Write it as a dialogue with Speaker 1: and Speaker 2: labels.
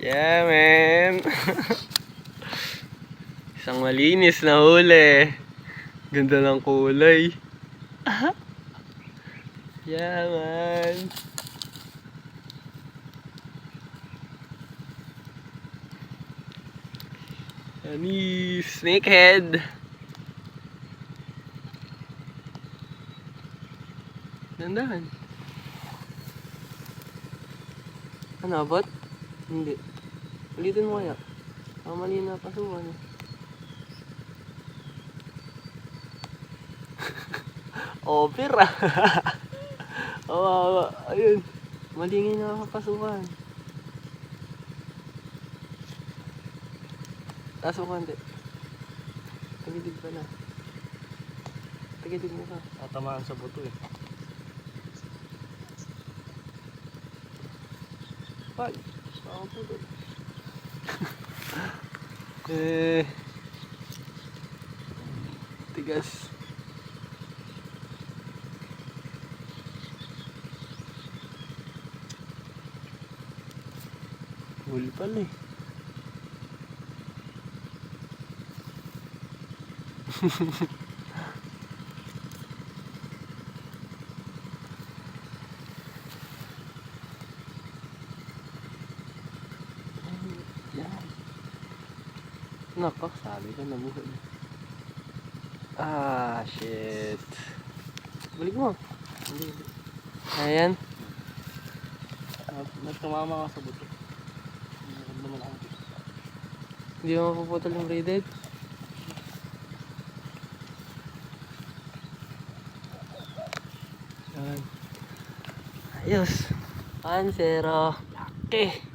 Speaker 1: Yeah, man. Isang malinis na huli. Ganda ng kulay. Yeah, man. Ani, snakehead. Dandahan. Ano, abot? Hindi. Ulitin mo kaya. Mali na pasukan. Opera. Oo, ayun. Mali nga nakapasukan. Taso ko hindi. Tagilid pa na. Tagilid mo ka.
Speaker 2: Tatamaan sa buto eh.
Speaker 1: Pag. Saan po doon? Tigas. Huli pala eh. Yan. Napak, sabi ko nabuhay. Ah, shit. Balik mo. Ayan.
Speaker 2: Nagtumama ka sa buto. Hindi naman ako.
Speaker 1: Hindi mo mapuputol yung braided. Yan. Ayos. 1-0. Laki.